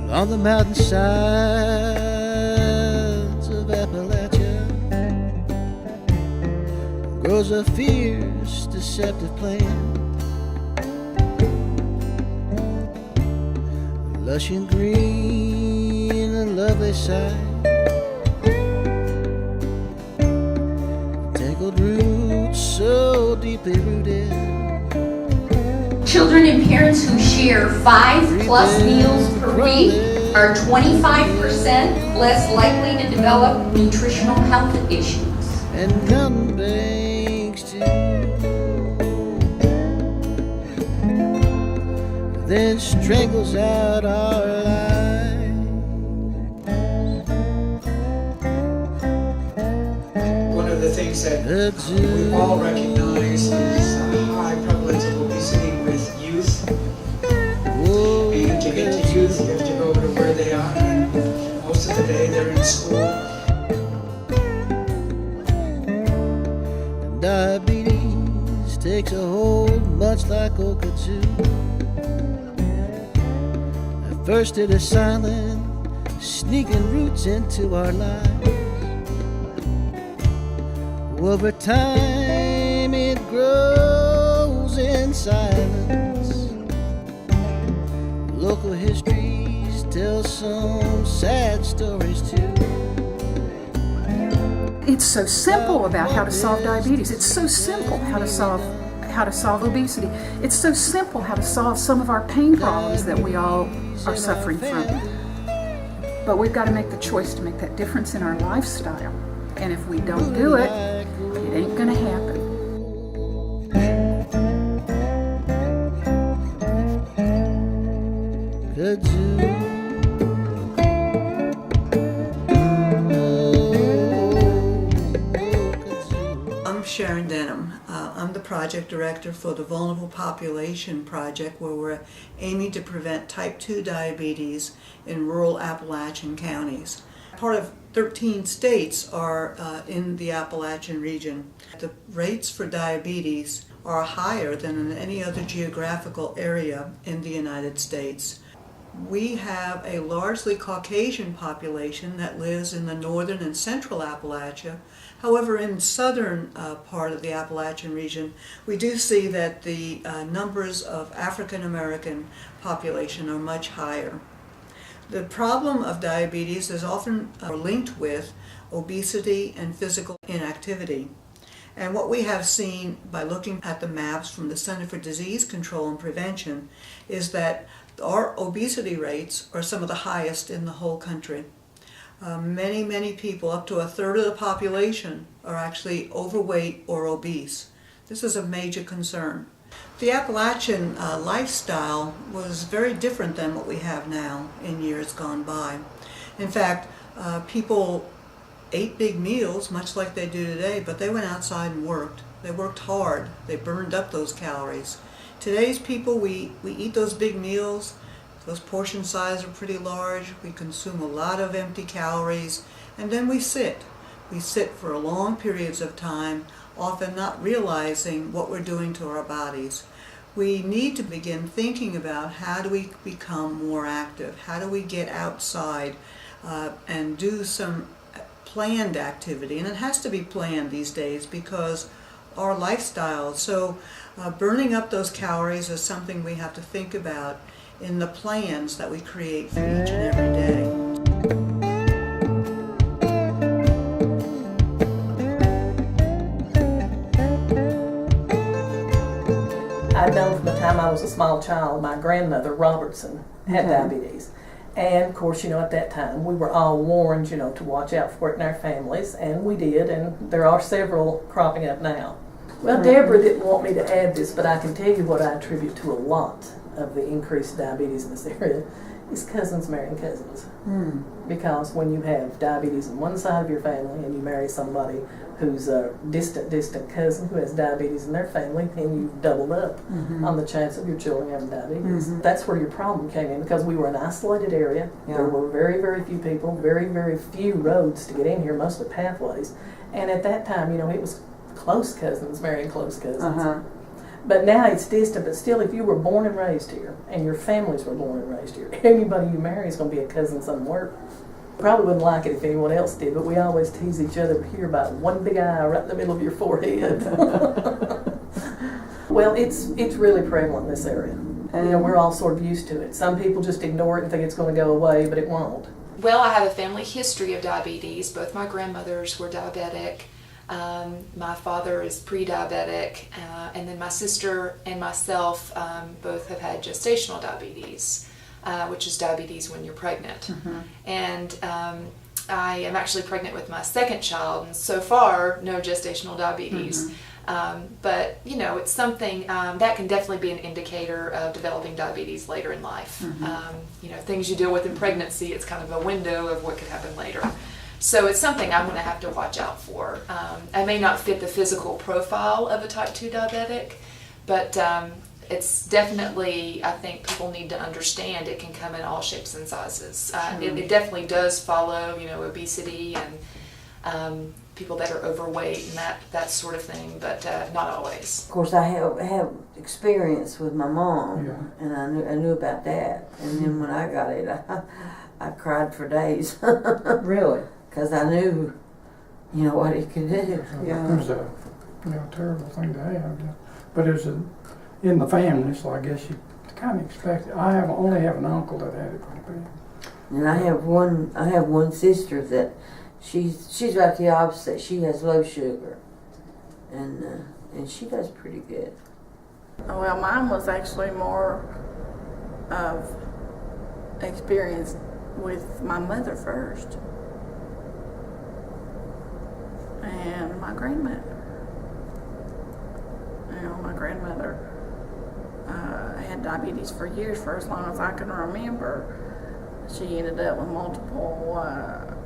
on the mountainsides of Appalachia grows a fierce, deceptive plant, lush and green, a lovely sight, tangled roots so deeply rooted. Children and parents who share 5+ meals per week are 25% less likely to develop nutritional health issues. And mountain banks too. Then strangles out our lives. One of the things that we all recognize is high prevalence of obesity with youth. And to get to youth, you have to go to where they are. And most of the day they're in school. Diabetes takes a hold much like Okatsu. At first it is silent, sneaking roots into our lives. Over time it grows in silence. Local histories tell some sad stories too. It's so simple about how to solve diabetes. It's so simple how to solve obesity. It's so simple how to solve some of our pain problems that we all are suffering from. But we've got to make the choice to make that difference in our lifestyle. And if we don't do it, it ain't gonna happen. I'm Sharon Denham. I'm the project director for the Vulnerable Population Project, where we're aiming to prevent type 2 diabetes in rural Appalachian counties. Part of 13 states are in the Appalachian region. The rates for diabetes are higher than in any other geographical area in the United States. We have a largely Caucasian population that lives in the northern and central Appalachia. However, in southern part of the Appalachian region, we do see that the numbers of African American population are much higher. The problem of diabetes is often linked with obesity and physical inactivity. And what we have seen by looking at the maps from the Center for Disease Control and Prevention is that our obesity rates are some of the highest in the whole country. Many people, up to a third of the population, are actually overweight or obese. This is a major concern. The Appalachian lifestyle was very different than what we have now in years gone by. In fact, people ate big meals, much like they do today, but they went outside and worked. They worked hard. They burned up those calories. Today's people, we eat those big meals. Those portion sizes are pretty large. We consume a lot of empty calories, and then we sit. We sit for long periods of time, often not realizing what we're doing to our bodies. We need to begin thinking about how do we become more active? How do we get outside and do some planned activity? And it has to be planned these days because our lifestyle. So burning up those calories is something we have to think about in the plans that we create for each and every day. I've known from the time I was a small child, my grandmother, Robertson, had diabetes. And of course, at that time, we were all warned, to watch out for it in our families, and we did, and there are several cropping up now. Well, Deborah didn't want me to add this, but I can tell you what I attribute to a lot of the increased diabetes in this area is cousins marrying cousins. Because when you have diabetes on one side of your family and you marry somebody who's a distant cousin who has diabetes in their family, then you've doubled up on the chance of your children having diabetes. That's where your problem came in, because we were an isolated area. There were very few people, very few roads to get in here, mostly pathways. And at that time, it was close cousins marrying close cousins. But now it's distant, but still, if you were born and raised here, and your families were born and raised here, anybody you marry is going to be a cousin somewhere. Probably wouldn't like it if anyone else did, but we always tease each other here about one big eye right in the middle of your forehead. Well, it's really prevalent in this area. And we're all sort of used to it. Some people just ignore it and think it's going to go away, but it won't. Well, I have a family history of diabetes. Both my grandmothers were diabetic. My father is pre-diabetic, and then my sister and myself both have had gestational diabetes, which is diabetes when you're pregnant. And I am actually pregnant with my second child, and so far, no gestational diabetes. But, you know, it's something that can definitely be an indicator of developing diabetes later in life. You know, things you deal with in pregnancy, it's kind of a window of what could happen later. So it's something I'm going to have to watch out for. I may not fit the physical profile of a type 2 diabetic, but it's definitely, I think people need to understand it can come in all shapes and sizes. It definitely does follow, you know, obesity and people that are overweight and that sort of thing, but not always. Of course, I have experience with my mom, and I knew about that. And then when I got it, I cried for days. Really? Because I knew, you know, what it could do. It was a terrible thing to have. But it was in the family, so I guess you kind of expect it. I only have an uncle that had it pretty bad. And I have one sister that she's right the opposite. She has low sugar, and she does pretty good. Well, mine was actually more of experience with my mother first, and my grandmother. You know, my grandmother had diabetes for years, for as long as I can remember. She ended up with multiple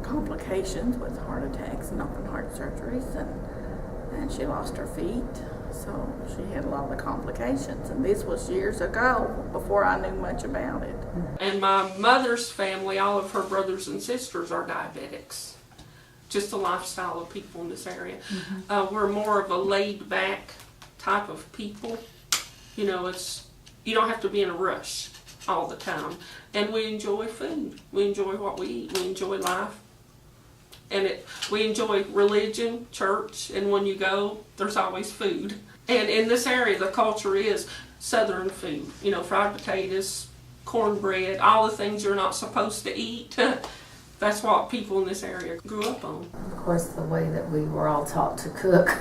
complications with heart attacks and open heart surgeries, and she lost her feet. So she had a lot of the complications, and this was years ago before I knew much about it. And my mother's family, all of her brothers and sisters are diabetics. Just the lifestyle of people in this area. We're more of a laid-back type of people. You know, you don't have to be in a rush all the time. And we enjoy food. We enjoy what we eat. We enjoy life. And we enjoy religion, church, and when you go, there's always food. And in this area, the culture is Southern food. You know, fried potatoes, cornbread, all the things you're not supposed to eat. That's what people in this area grew up on. Of course, the way that we were all taught to cook.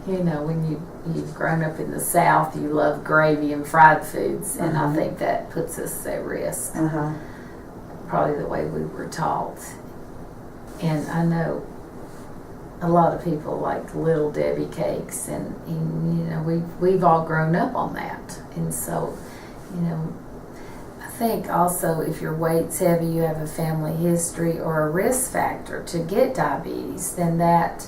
You know, when you've grown up in the South, you love gravy and fried foods, and I think that puts us at risk. Probably the way we were taught. And I know a lot of people like Little Debbie cakes, and you know, we've all grown up on that. And so, you know, I think also if your weight's heavy, you have a family history or a risk factor to get diabetes, then that,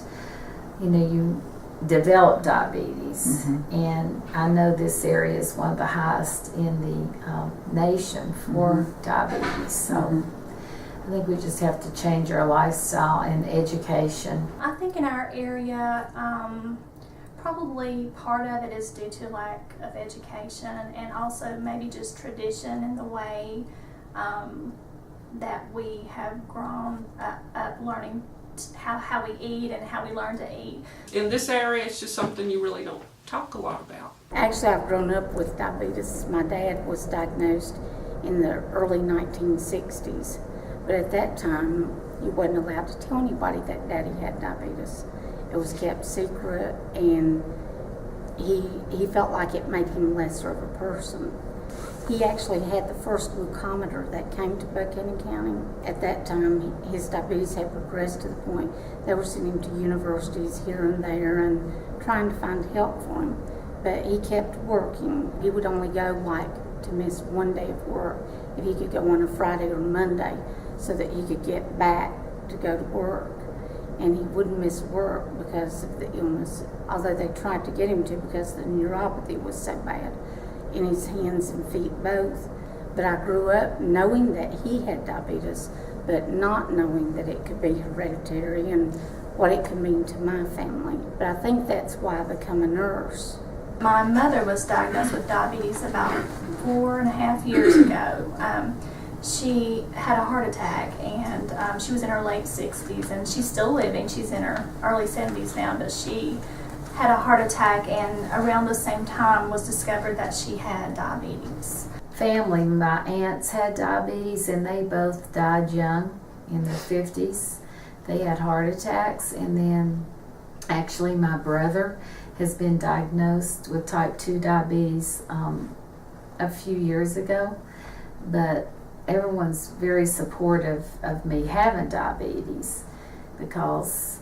you know, you develop diabetes. And I know this area is one of the highest in the nation for diabetes. So I think we just have to change our lifestyle and education. I think in our area, probably part of it is due to lack of education, and also maybe just tradition in the way that we have grown up learning how we eat and how we learn to eat. In this area, it's just something you really don't talk a lot about. Actually, I've grown up with diabetes. My dad was diagnosed in the early 1960s, but at that time, you wasn't allowed to tell anybody that Daddy had diabetes. It was kept secret, and he felt like it made him lesser of a person. He actually had the first glucometer that came to Buchanan County. At that time, his diabetes had progressed to the point they were sending him to universities here and there and trying to find help for him. But he kept working. He would only go to miss one day of work if he could go on a Friday or Monday so that he could get back to go to work. And he wouldn't miss work because of the illness, although they tried to get him to because the neuropathy was so bad in his hands and feet both. But I grew up knowing that he had diabetes, but not knowing that it could be hereditary and what it could mean to my family. But I think that's why I became a nurse, My mother was diagnosed with diabetes about 4.5 years ago. She had a heart attack, and she was in her late 60s, and she's still living. She's in her early 70s now, but she had a heart attack, and around the same time was discovered that she had diabetes. Family, my aunts had diabetes, and they both died young, in their 50s. They had heart attacks, and then actually my brother has been diagnosed with type 2 diabetes a few years ago, but everyone's very supportive of me having diabetes because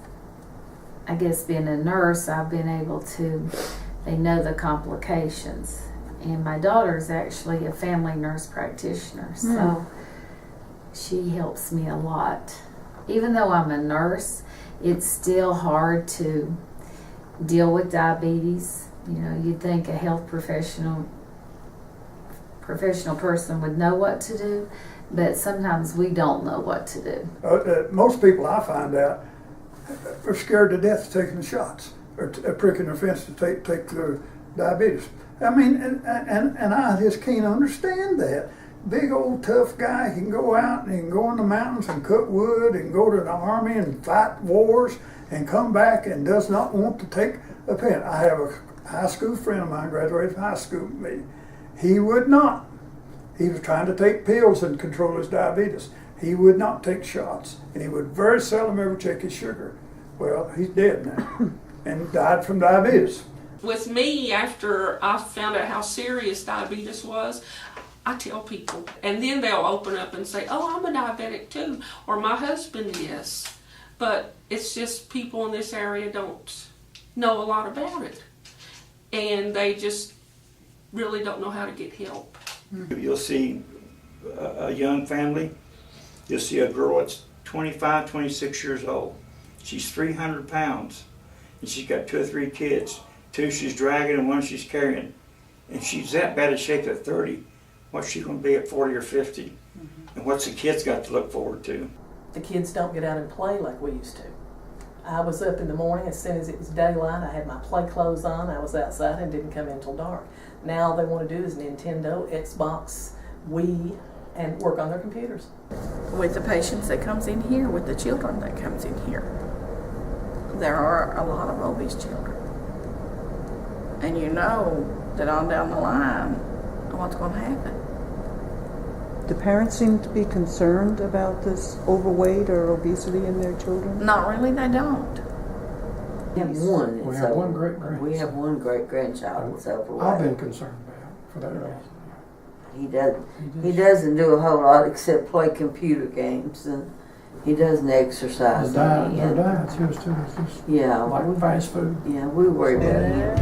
I guess being a nurse, I've been able to, they know the complications. And my daughter's actually a family nurse practitioner, so she helps me a lot. Even though I'm a nurse, it's still hard to deal with diabetes. You know, you'd think a health professional person would know what to do, but sometimes we don't know what to do. Most people I find out are scared to death of taking the shots or pricking their fence to take their diabetes. I mean, and I just can't understand that. Big old tough guy can go out and he can go in the mountains and cut wood and go to the army and fight wars and come back and does not want to take a pen. I have a high school friend of mine, graduated from high school with me. He would not. He was trying to take pills and control his diabetes. He would not take shots, and he would very seldom ever check his sugar. Well, he's dead now and died from diabetes. With me, after I found out how serious diabetes was, I tell people, and then they'll open up and say, oh, I'm a diabetic too, or my husband is. But it's just people in this area don't know a lot about it, and they just really don't know how to get help. You'll see a young family, you'll see a girl that's 25, 26 years old. She's 300 pounds, and she's got 2 or 3 kids. 2 she's dragging and 1 she's carrying. And she's that bad a shape at 30. What's she going to be at 40 or 50? And what's the kids got to look forward to? The kids don't get out and play like we used to. I was up in the morning as soon as it was daylight. I had my play clothes on. I was outside and didn't come in until dark. Now all they want to do is Nintendo, Xbox, Wii, and work on their computers. With the patients that comes in here, with the children that comes in here, there are a lot of obese children. And you know that on down the line, what's going to happen. Do parents seem to be concerned about this overweight or obesity in their children? Not really, they don't. We have one. We have one great-grandchild. We have one great-grandchild that's overweight. I've been concerned about it for that reason. He doesn't do a whole lot except play computer games, and he doesn't exercise. Their diet's used to is just like fast food. Yeah, we worry about him.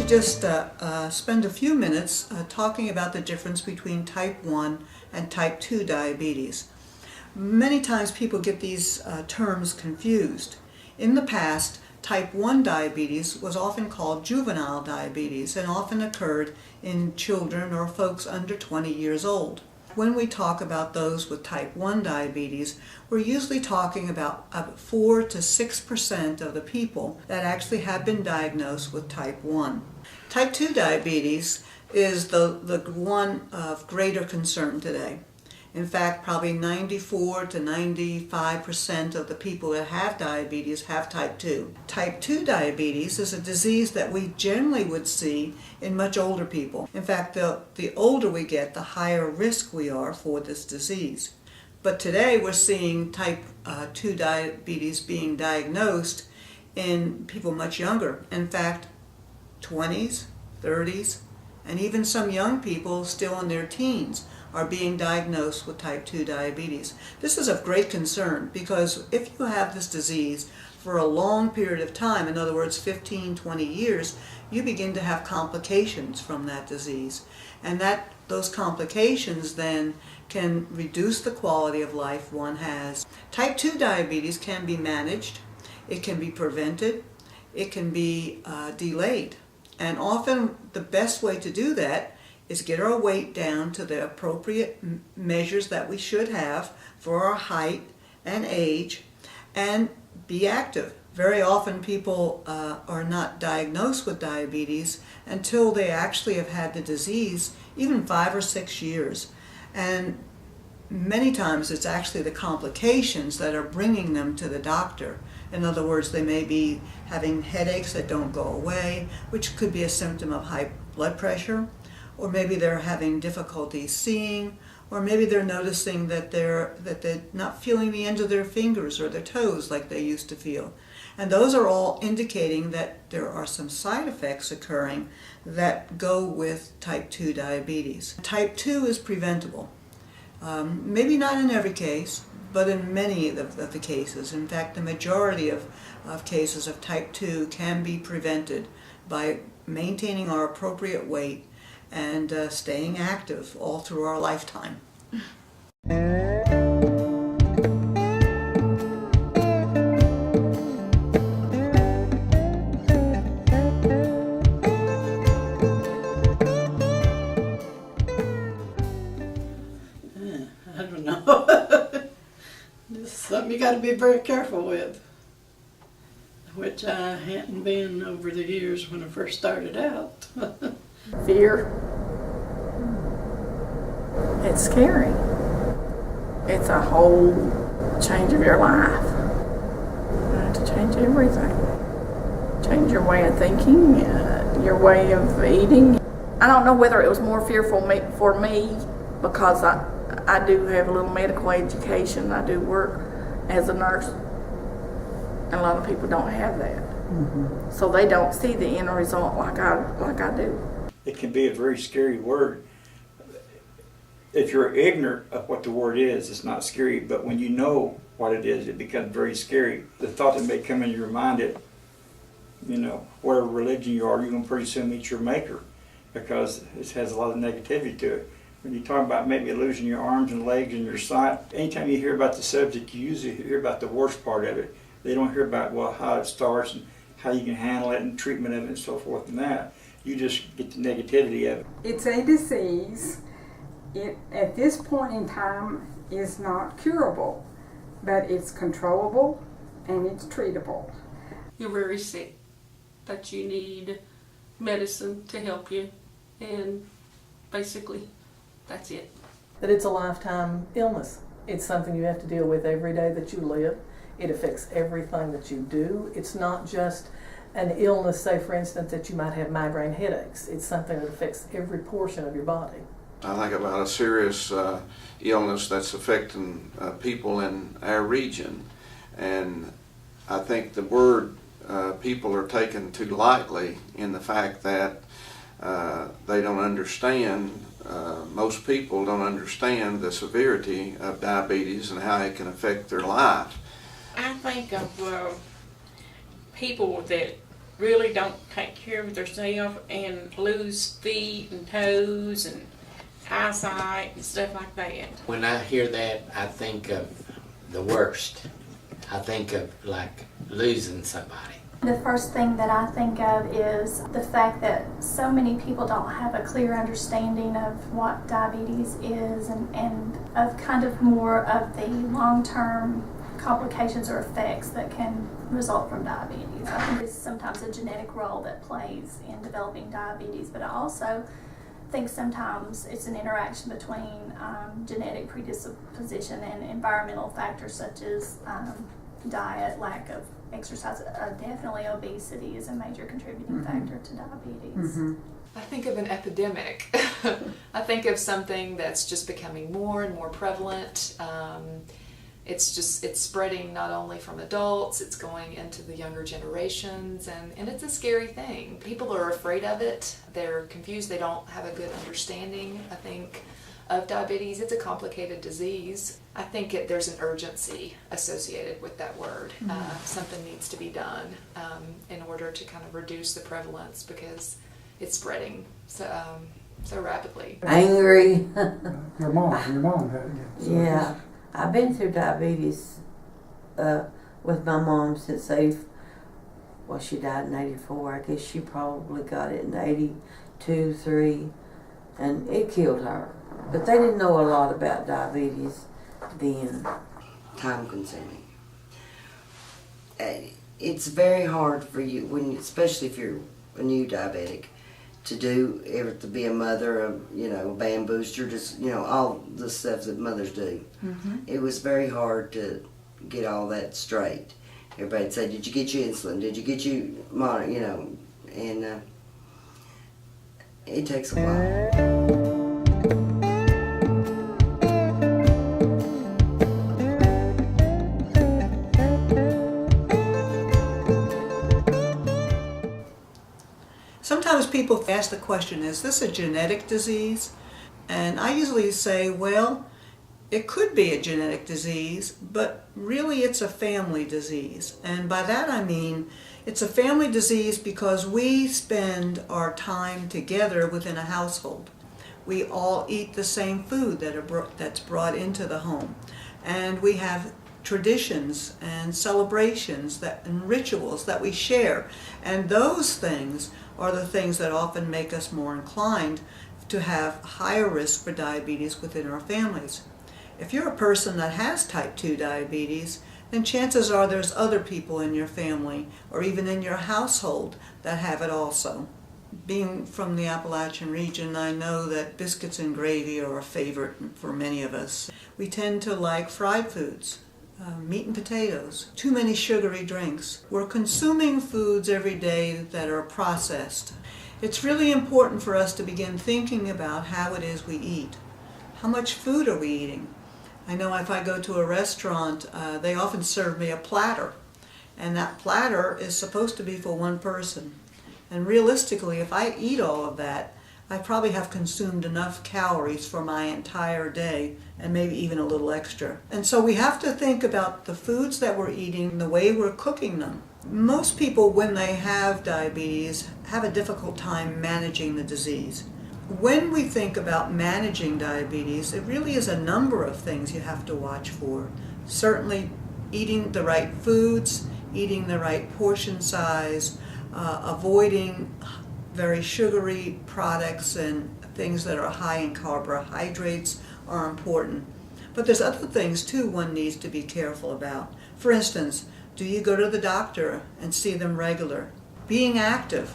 Just spend a few minutes talking about the difference between type 1 and type 2 diabetes. Many times people get these terms confused. In the past, type 1 diabetes was often called juvenile diabetes and often occurred in children or folks under 20 years old. When we talk about those with type 1 diabetes, we're usually talking about 4 to 6% of the people that actually have been diagnosed with type 1. Type 2 diabetes is the one of greater concern today. In fact, probably 94 to 95% of the people that have diabetes have type 2. Type 2 diabetes is a disease that we generally would see in much older people. In fact, the older we get, the higher risk we are for this disease. But today we're seeing type 2 diabetes being diagnosed in people much younger. In fact, 20s, 30s, and even some young people still in their teens are being diagnosed with type 2 diabetes. This is of great concern because if you have this disease for a long period of time, in other words 15, 20 years, you begin to have complications from that disease. And those complications then can reduce the quality of life one has. Type 2 diabetes can be managed, it can be prevented, it can be delayed. And often the best way to do that is get our weight down to the appropriate measures that we should have for our height and age, and be active. Very often people are not diagnosed with diabetes until they actually have had the disease even 5 or 6 years. And many times it's actually the complications that are bringing them to the doctor. In other words, they may be having headaches that don't go away, which could be a symptom of high blood pressure, or maybe they're having difficulty seeing, or maybe they're noticing that they're not feeling the ends of their fingers or their toes like they used to feel. And those are all indicating that there are some side effects occurring that go with type 2 diabetes. Type 2 is preventable. Maybe not in every case, but in many of the cases. In fact, the majority of cases of type 2 can be prevented by maintaining our appropriate weight and staying active all through our lifetime. I don't know. This is something you got to be very careful with, which I hadn't been over the years when I first started out. Fear. It's scary. It's a whole change of your life. You have to change everything. Change your way of thinking, your way of eating. I don't know whether it was more fearful for me because I do have a little medical education. I do work as a nurse, and a lot of people don't have that. Mm-hmm. So they don't see the end result like I do. It can be a very scary word. If you're ignorant of what the word is, it's not scary, but when you know what it is, it becomes very scary. The thought that may come into your mind that, you know, whatever religion you are, you're going to pretty soon meet your maker, because it has a lot of negativity to it. When you talk about maybe losing your arms and legs and your sight, anytime you hear about the subject, you usually hear about the worst part of it. They don't hear about, well, how it starts and how you can handle it and treatment of it and so forth and that. You just get the negativity of it. It's a disease. It, at this point in time, is not curable, but it's controllable and it's treatable. You're very sick, but you need medicine to help you, and basically that's it. That it's a lifetime illness. It's something you have to deal with every day that you live. It affects everything that you do. It's not just an illness, say for instance, that you might have migraine headaches. It's something that affects every portion of your body. I think about a serious illness that's affecting people in our region, and I think the word people are taken too lightly in the fact that they don't understand, most people don't understand the severity of diabetes and how it can affect their life. I think of people that really don't take care of themselves and lose feet and toes and eyesight and stuff like that. When I hear that, I think of the worst. I think of like losing somebody. The first thing that I think of is the fact that so many people don't have a clear understanding of what diabetes is and of kind of more of the long-term complications or effects that can result from diabetes. I think there's sometimes a genetic role that plays in developing diabetes, but I also think sometimes it's an interaction between genetic predisposition and environmental factors such as diet, lack of exercise. Definitely obesity is a major contributing factor to diabetes. Mm-hmm. I think of an epidemic. I think of something that's just becoming more and more prevalent. It's spreading not only from adults, it's going into the younger generations, and it's a scary thing. People are afraid of it. They're confused. They don't have a good understanding, I think, of diabetes. It's a complicated disease. I think there's an urgency associated with that word. Something needs to be done in order to kind of reduce the prevalence because it's spreading so rapidly. Angry. Your mom had it. So yeah. I've been through diabetes with my mom since she died in 84. I guess she probably got it in 82, 3. and it killed her. But they didn't know a lot about diabetes then. Time consuming. It's very hard for you, especially if you're a new diabetic, to be a mother, a band booster, just, all the stuff that mothers do. Mm-hmm. It was very hard to get all that straight. Everybody'd say, did you get your insulin? Did you get your monitor? And it takes a while. Sometimes people ask the question, is this a genetic disease? And I usually say, well, it could be a genetic disease, but really it's a family disease. And by that I mean it's a family disease because we spend our time together within a household. We all eat the same food that's brought into the home. And we have traditions and celebrations and rituals that we share. And those things are the things that often make us more inclined to have higher risk for diabetes within our families. If you're a person that has type 2 diabetes, then chances are there's other people in your family or even in your household that have it also. Being from the Appalachian region, I know that biscuits and gravy are a favorite for many of us. We tend to like fried foods. Meat and potatoes, too many sugary drinks. We're consuming foods every day that are processed. It's really important for us to begin thinking about how it is we eat. How much food are we eating? I know if I go to a restaurant, they often serve me a platter, and that platter is supposed to be for one person. And realistically, if I eat all of that, I probably have consumed enough calories for my entire day, and maybe even a little extra. And so we have to think about the foods that we're eating, the way we're cooking them. Most people, when they have diabetes, have a difficult time managing the disease. When we think about managing diabetes, it really is a number of things you have to watch for. Certainly eating the right foods, eating the right portion size, avoiding very sugary products and things that are high in carbohydrates are important. But there's other things too one needs to be careful about. For instance, do you go to the doctor and see them regular? Being active.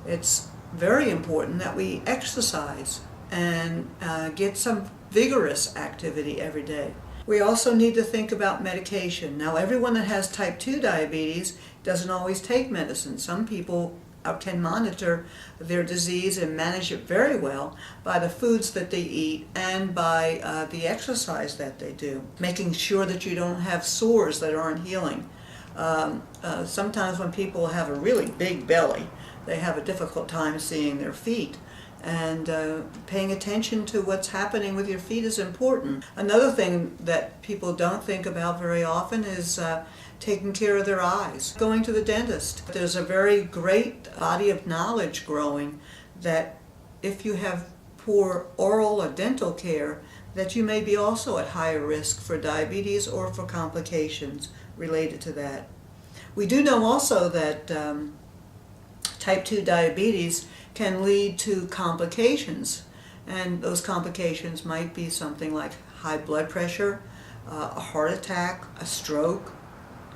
It's very important that we exercise and get some vigorous activity every day. We also need to think about medication. Now, everyone that has type 2 diabetes doesn't always take medicine. Some people can monitor their disease and manage it very well by the foods that they eat and by the exercise that they do. Making sure that you don't have sores that aren't healing. Sometimes when people have a really big belly, they have a difficult time seeing their feet. And paying attention to what's happening with your feet is important. Another thing that people don't think about very often is taking care of their eyes, going to the dentist. There's a very great body of knowledge growing that if you have poor oral or dental care, that you may be also at higher risk for diabetes or for complications related to that. We do know also that type 2 diabetes can lead to complications, and those complications might be something like high blood pressure, a heart attack, a stroke,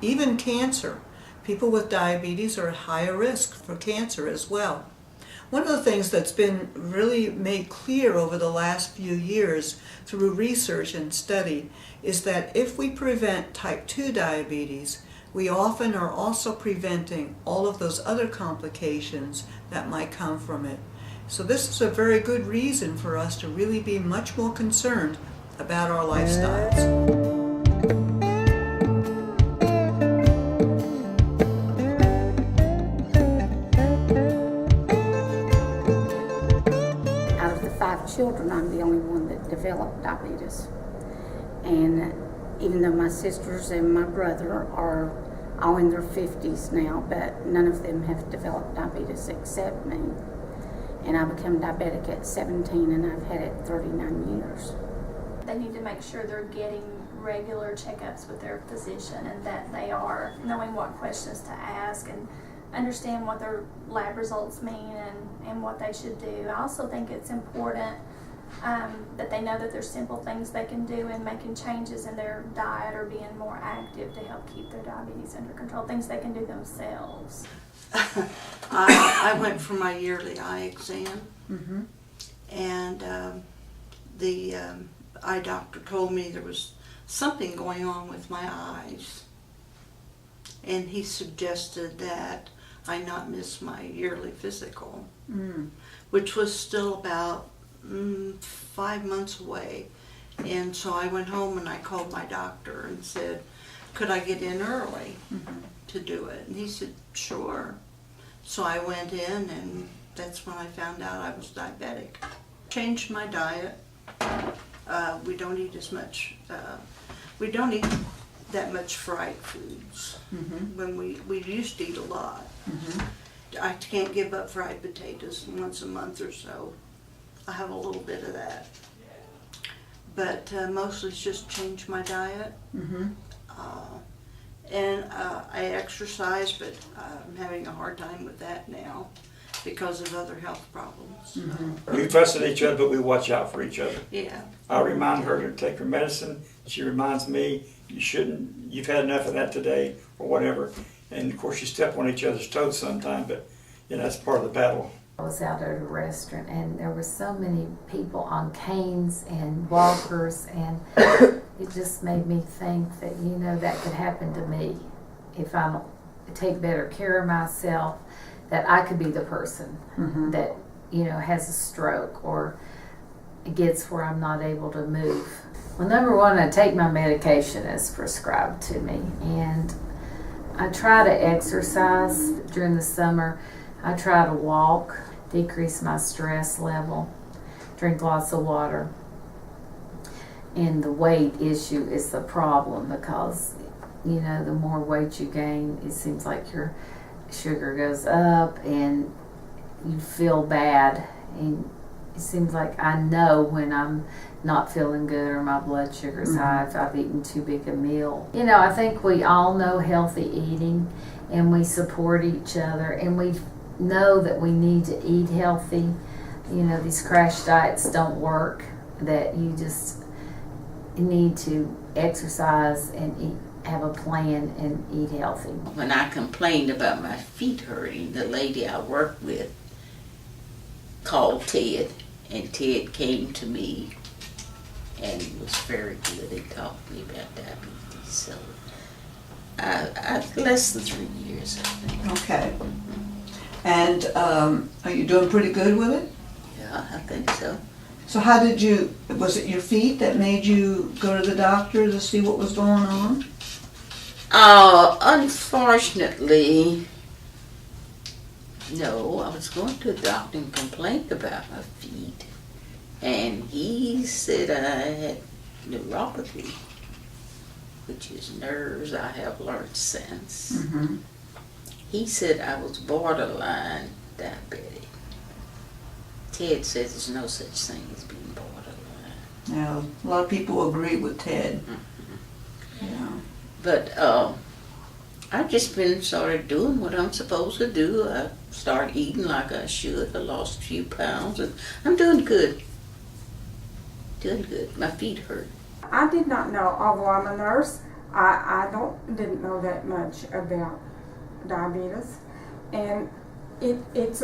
even cancer. People with diabetes are at higher risk for cancer as well. One of the things that's been really made clear over the last few years through research and study is that if we prevent type 2 diabetes, we often are also preventing all of those other complications that might come from it. So this is a very good reason for us to really be much more concerned about our lifestyles. Out of the 5 children, I'm the only one that developed diabetes. And even though my sisters and my brother are all in their 50s now, but none of them have developed diabetes except me. And I became diabetic at 17 and I've had it 39 years. They need to make sure they're getting regular checkups with their physician and that they are knowing what questions to ask and understand what their lab results mean and what they should do. I also think it's important that they know that there's simple things they can do in making changes in their diet or being more active to help keep their diabetes under control, things they can do themselves. I went for my yearly eye exam, Mm-hmm. and the eye doctor told me there was something going on with my eyes, and he suggested that I not miss my yearly physical, which was still about 5 months away. And so I went home and I called my doctor and said, could I get in early to do it? And he said, sure. So I went in, and that's when I found out I was diabetic. Changed my diet. We don't eat as much, we don't eat that much fried foods. When we used to eat a lot. I can't give up fried potatoes once a month or so. I have a little bit of that. But mostly it's just changed my diet. And I exercise, but I'm having a hard time with that now because of other health problems. We fuss at each other, but we watch out for each other. Yeah. I remind her to take her medicine. She reminds me, you shouldn't, you've had enough of that today, or whatever. And of course, you step on each other's toes sometime, but you know, that's part of the battle. I was out at a restaurant and there were so many people on canes and walkers, and it just made me think that, you know, that could happen to me if I don't take better care of myself, that I could be the person that, you know, has a stroke or gets where I'm not able to move. Well, number one, I take my medication as prescribed to me, and I try to exercise during the summer. I try to walk, decrease my stress level, drink lots of water. And the weight issue is the problem because, you know, the more weight you gain, it seems like your sugar goes up and you feel bad. And it seems like I know when I'm not feeling good or my blood sugar's high if I've eaten too big a meal. You know, I think we all know healthy eating, and we support each other, and we know that we need to eat healthy. You know, these crash diets don't work, that you just need to exercise and eat, have a plan and eat healthy. When I complained about my feet hurting, the lady I worked with called Ted, and Ted came to me and was very good and talked to me about diabetes. So I less than 3 years, I think. Okay. And are you doing pretty good with it? Yeah, I think so. So how did you, was it your feet that made you go to the doctor to see what was going on? Unfortunately, no. I was going to the doctor and complained about my feet, and he said I had neuropathy, which is nerves I have learned since. He said I was borderline diabetic. Ted says there's no such thing as being borderline. Yeah, a lot of people agree with Ted. Yeah. But I've just been sort of doing what I'm supposed to do. I started eating like I should. I lost a few pounds, and I'm doing good. Doing good. My feet hurt. I did not know, although I'm a nurse, I didn't know that much about diabetes, and it's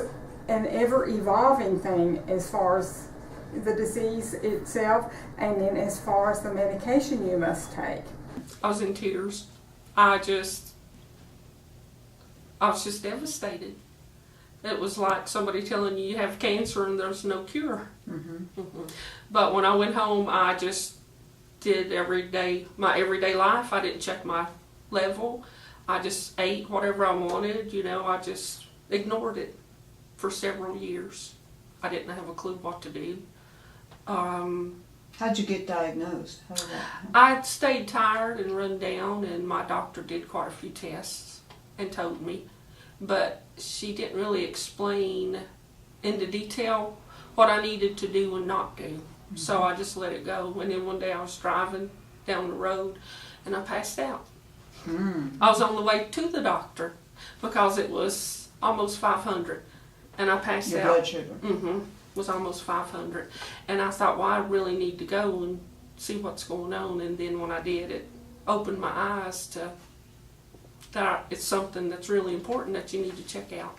an ever-evolving thing as far as the disease itself, and then as far as the medication you must take. I was in tears. I was just devastated. It was like somebody telling you have cancer and there's no cure. But when I went home, I just did my everyday life. I didn't check my level. I just ate whatever I wanted, you know. I just ignored it for several years. I didn't have a clue what to do. How'd you get diagnosed? How did that happen? I stayed tired and run down, and my doctor did quite a few tests and told me. But she didn't really explain into detail what I needed to do and not do. So I just let it go. And then one day I was driving down the road and I passed out. I was on the way to the doctor because it was almost 500, and I passed Your out. blood sugar. Was almost 500, and I thought, well, I really need to go and see what's going on. And then when I did, it opened my eyes to that it's something that's really important that you need to check out.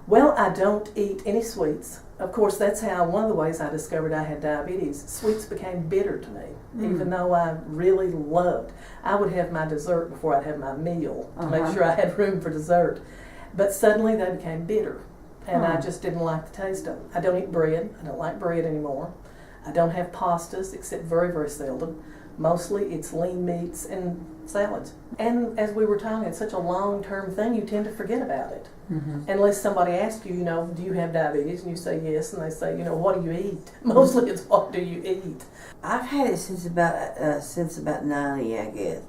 Well, I don't eat any sweets. Of course, that's how one of the ways I discovered I had diabetes. Sweets became bitter to me, even though I really loved. I would have my dessert before I'd have my meal to make sure I had room for dessert. But suddenly they became bitter, and I just didn't like the taste of them. I don't eat bread. I don't like bread anymore. I don't have pastas except very, very seldom. Mostly it's lean meats and salads. And as we were talking, it's such a long-term thing, you tend to forget about it. Unless somebody asks you, do you have diabetes? And you say yes, and they say, what do you eat? Mostly it's what do you eat? I've had it since about 90, I guess.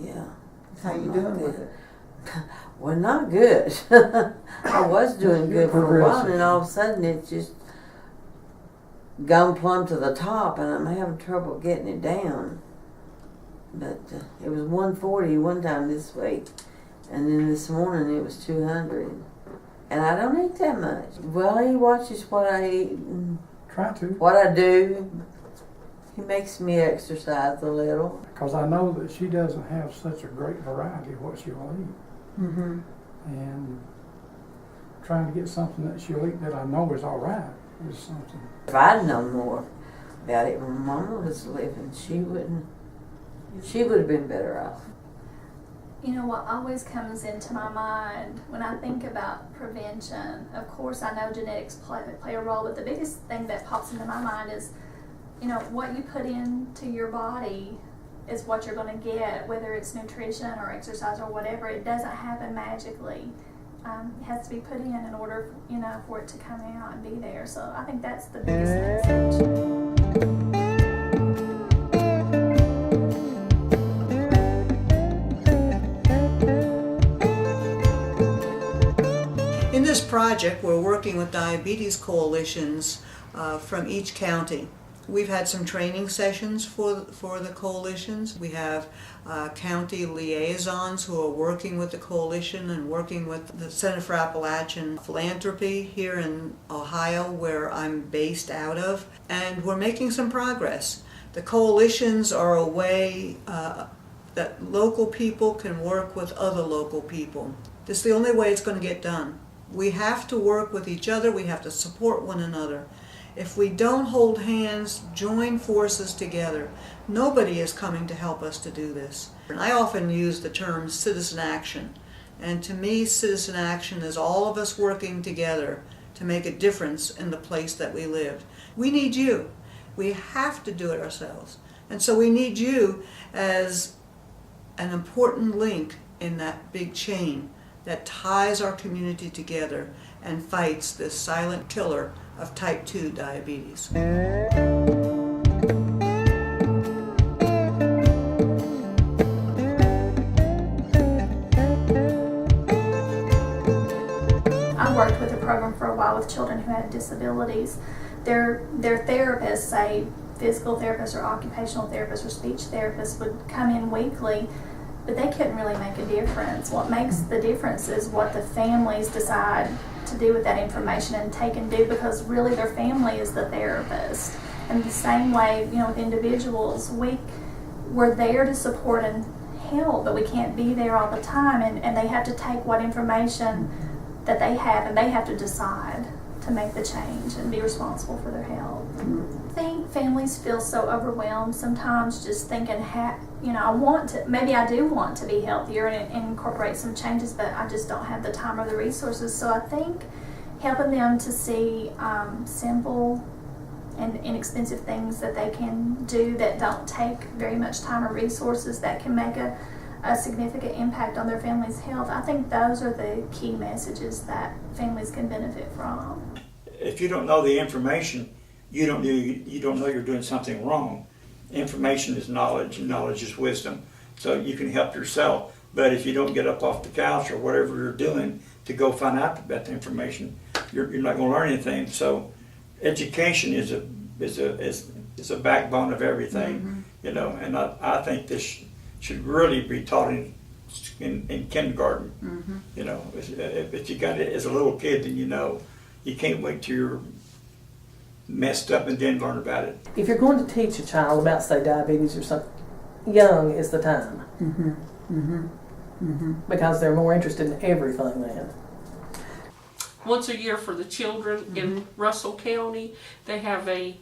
Yeah. How you doing with it? Well, not good. I was doing good for a while, and all of a sudden it's just gone plumb to the top, and I'm having trouble getting it down. But it was 140 one time this week, and then this morning it was 200. And I don't eat that much. Well, he watches what I eat and Try to. what I do. He makes me exercise a little. Because I know that she doesn't have such a great variety of what she will eat. And trying to get something that she'll eat that I know is all right is something. If I'd known more about it when Mama was living, she would have been better off. What always comes into my mind when I think about prevention, of course I know genetics play a role, but the biggest thing that pops into my mind is, what you put into your body is what you're going to get, whether it's nutrition or exercise or whatever. It doesn't happen magically. It has to be put in order, for it to come out and be there. So I think that's the biggest message. In this project, we're working with diabetes coalitions from each county. We've had some training sessions for the coalitions. We have county liaisons who are working with the coalition and working with the Center for Appalachian Philanthropy here in Ohio, where I'm based out of. And we're making some progress. The coalitions are a way that local people can work with other local people. This is the only way it's going to get done. We have to work with each other. We have to support one another. If we don't hold hands, join forces together, nobody is coming to help us to do this. I often use the term citizen action. And to me, citizen action is all of us working together to make a difference in the place that we live. We need you. We have to do it ourselves. And so we need you as an important link in that big chain that ties our community together and fights this silent killer of type 2 diabetes. I worked with a program for a while with children who had disabilities. Their therapists, say physical therapists or occupational therapists or speech therapists, would come in weekly, but they couldn't really make a difference. What makes the difference is what the families decide to do with that information and take and do, because really their family is the therapist. And the same way, with individuals, we're there to support and help, but we can't be there all the time, and they have to take what information that they have and they have to decide to make the change and be responsible for their health. I think families feel so overwhelmed sometimes, just thinking, maybe I do want to be healthier and incorporate some changes, but I just don't have the time or the resources. So I think helping them to see simple and inexpensive things that they can do that don't take very much time or resources, that can make a significant impact on their family's health. I think those are the key messages that families can benefit from. If you don't know the information, you don't know you're doing something wrong. Information is knowledge, and knowledge is wisdom. So you can help yourself, but if you don't get up off the couch or whatever you're doing to go find out about the information, you're not going to learn anything. So education is a backbone of everything, and I think this should really be taught in in kindergarten. You know, if you got it as a little kid, then you know. You can't wait till you're messed up and then learn about it. If you're going to teach a child about, say, diabetes or something, young is the time. Because they're more interested in everything then. Once a year for the children in Russell County, they have a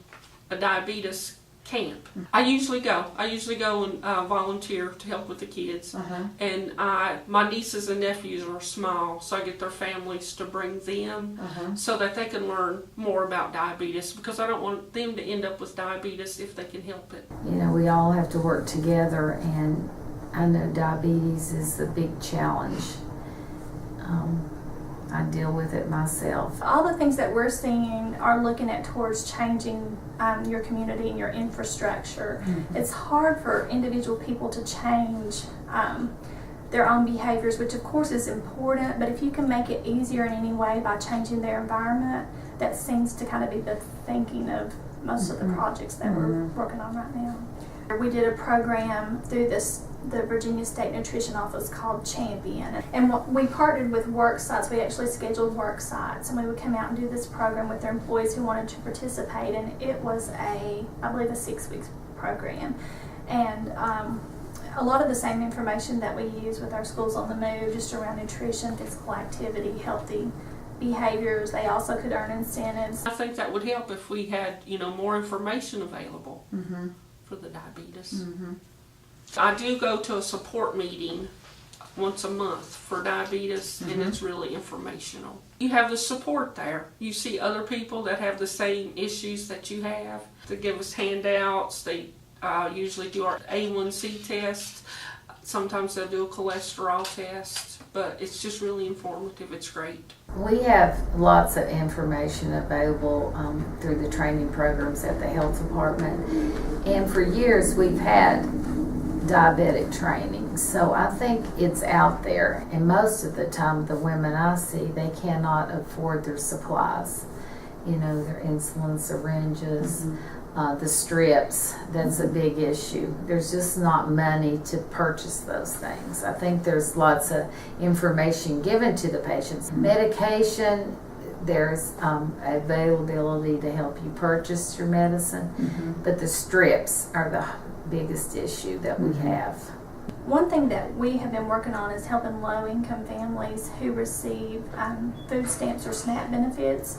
diabetes camp. I usually go and volunteer to help with the kids. And my nieces and nephews are small, so I get their families to bring them so that they can learn more about diabetes, because I don't want them to end up with diabetes if they can help it. You know, we all have to work together, and I know diabetes is a big challenge. I deal with it myself. All the things that we're seeing are looking at towards changing your community and your infrastructure. It's hard for individual people to change their own behaviors, which of course is important, but if you can make it easier in any way by changing their environment, that seems to kind of be the thinking of most of the projects that we're working on right now. We did a program through the Virginia State Nutrition Office called Champion, and we partnered with work sites. We actually scheduled work sites, and we would come out and do this program with their employees who wanted to participate, and it was I believe a 6-week program. And a lot of the same information that we use with our Schools on the Move, just around nutrition, physical activity, healthy behaviors. They also could earn incentives. I think that would help if we had, more information available for the diabetes. I do go to a support meeting once a month for diabetes, and it's really informational. You have the support there. You see other people that have the same issues that you have. They give us handouts. They usually do our A1C test. Sometimes they'll do a cholesterol test, but it's just really informative. It's great. We have lots of information available through the training programs at the health department, and for years we've had diabetic training, so I think it's out there, and most of the time the women I see, they cannot afford their supplies, their insulin syringes, the strips. That's a big issue. There's just not money to purchase those things. I think there's lots of information given to the patients. Medication, there's availability to help you purchase your medicine, but the strips are the biggest issue that we have. One thing that we have been working on is helping low-income families who receive food stamps or SNAP benefits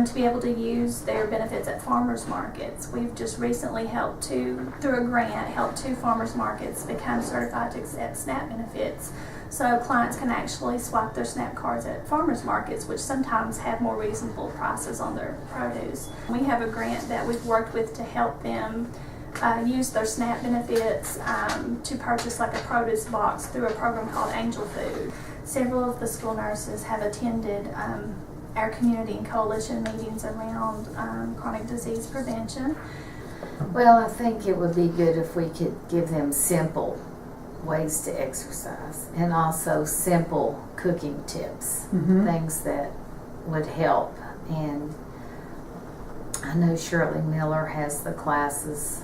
to be able to use their benefits at farmers markets. We've just recently through a grant, helped 2 farmers markets become certified to accept SNAP benefits. So clients can actually swap their SNAP cards at farmers markets, which sometimes have more reasonable prices on their produce. We have a grant that we've worked with to help them use their SNAP benefits to purchase like a produce box through a program called Angel Food. Several of the school nurses have attended our community and coalition meetings around chronic disease prevention. Well, I think it would be good if we could give them simple ways to exercise, and also simple cooking tips, things that would help. And I know Shirley Miller has the classes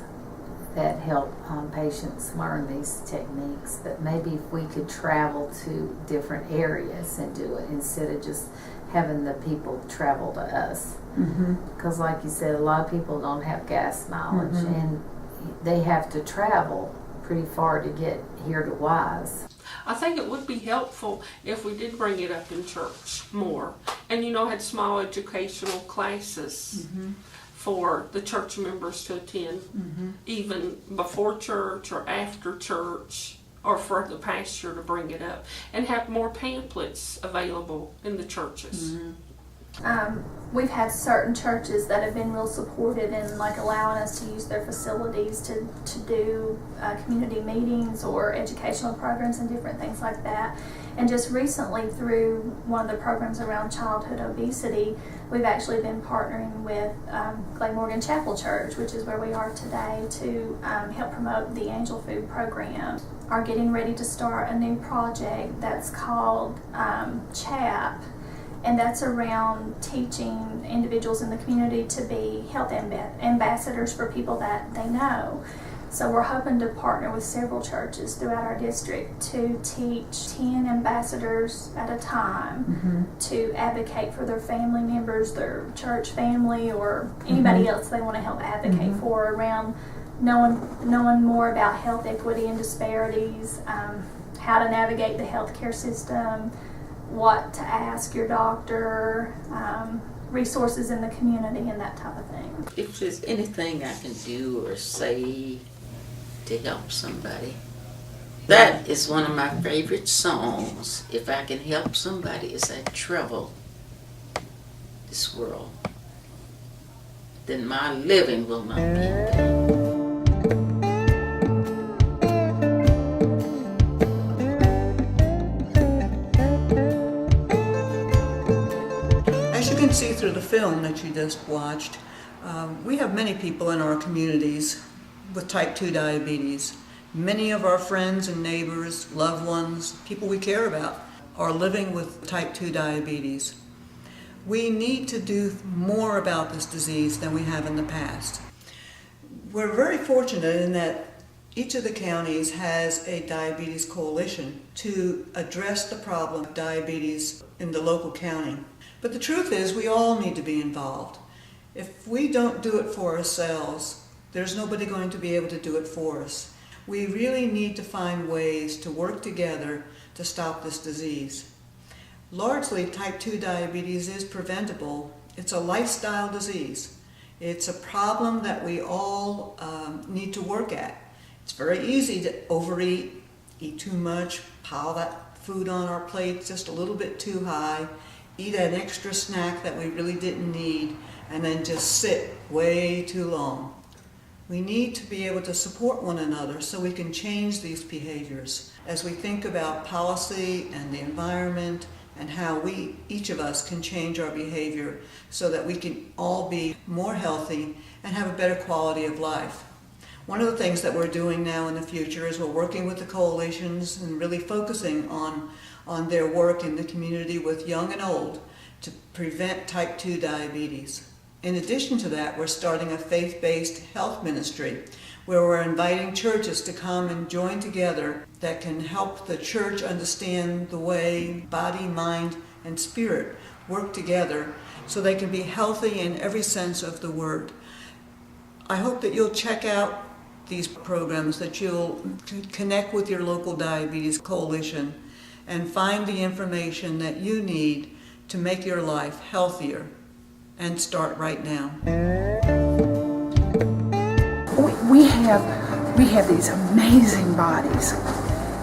that help patients learn these techniques, but maybe if we could travel to different areas and do it instead of just having the people travel to us. Because like you said, a lot of people don't have gas mileage, and they have to travel pretty far to get here to Wise. I think it would be helpful if we did bring it up in church more, and had small educational classes for the church members to attend, even before church or after church, or for the pastor to bring it up, and have more pamphlets available in the churches. We've had certain churches that have been real supportive in allowing us to use their facilities to do community meetings or educational programs and different things like that. And just recently, through one of the programs around childhood obesity, we've actually been partnering with Glenmorgan Chapel Church, which is where we are today, to help promote the Angel Food program. Are getting ready to start a new project that's called CHAP, and that's around teaching individuals in the community to be health ambassadors for people that they know. So we're hoping to partner with several churches throughout our district to teach 10 ambassadors at a time to advocate for their family members, their church family, or anybody else they want to help advocate for around knowing more about health equity and disparities, how to navigate the healthcare system, what to ask your doctor, resources in the community, and that type of thing. If there's anything I can do or say to help somebody, that is one of my favorite songs. If I can help somebody as I travel this world, then my living will not be in vain. As you can see through the film that you just watched, we have many people in our communities with type 2 diabetes. Many of our friends and neighbors, loved ones, people we care about, are living with type 2 diabetes. We need to do more about this disease than we have in the past. We're very fortunate in that each of the counties has a diabetes coalition to address the problem of diabetes in the local county. But the truth is, we all need to be involved. If we don't do it for ourselves, there's nobody going to be able to do it for us. We really need to find ways to work together to stop this disease. Largely, type 2 diabetes is preventable. It's a lifestyle disease. It's a problem that we all need to work at. It's very easy to overeat, eat too much, pile that food on our plate just a little bit too high, eat an extra snack that we really didn't need, and then just sit way too long. We need to be able to support one another so we can change these behaviors. As we think about policy and the environment and how each of us can change our behavior so that we can all be more healthy and have a better quality of life. One of the things that we're doing now in the future is we're working with the coalitions and really focusing on their work in the community with young and old to prevent type 2 diabetes. In addition to that, we're starting a faith-based health ministry where we're inviting churches to come and join together that can help the church understand the way body, mind, and spirit work together so they can be healthy in every sense of the word. I hope that you'll check out these programs, that you'll connect with your local diabetes coalition and find the information that you need to make your life healthier, and start right now. We have these amazing bodies,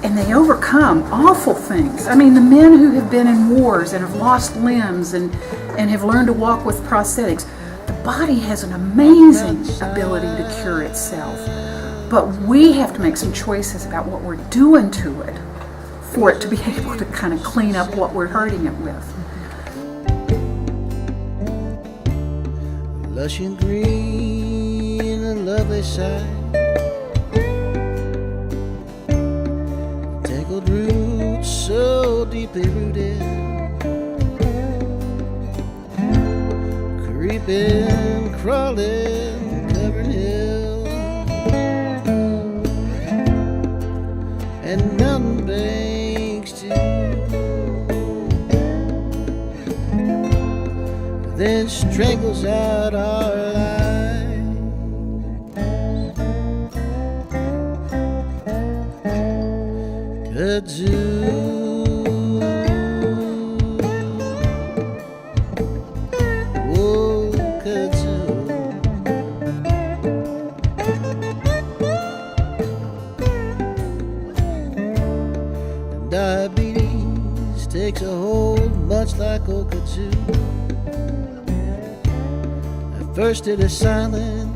and they overcome awful things. I mean, the men who have been in wars and have lost limbs and have learned to walk with prosthetics, the body has an amazing ability to cure itself. But we have to make some choices about what we're doing to it for it to be able to kind of clean up what we're hurting it with. Lush and green, a lovely sight. Tangled roots so deeply rooted, creeping, crawling, covering hills and mountain banks too. Then strangles out our lives. Kudzu, whoa, kudzu. Diabetes takes a hold much like old kudzu. First it is silent,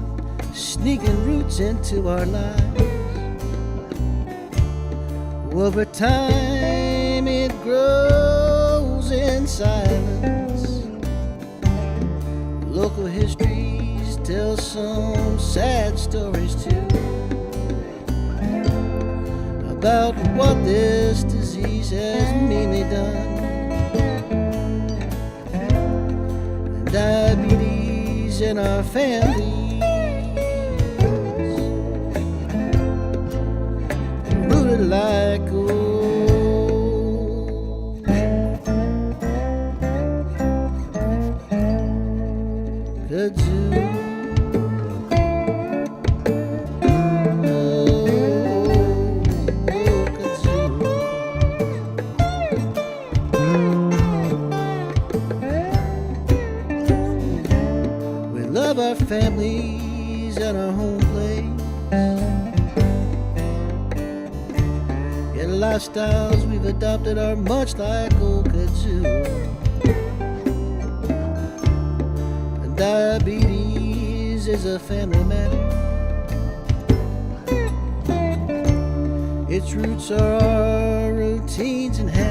sneaking roots into our lives. Over time it grows in silence. Local histories tell some sad stories too about what this disease has meanly done. Diabetes in our families families and our home place. Yet lifestyles we've adopted are much like old kudzu. Diabetes is a family matter. Its roots are our routines and habits.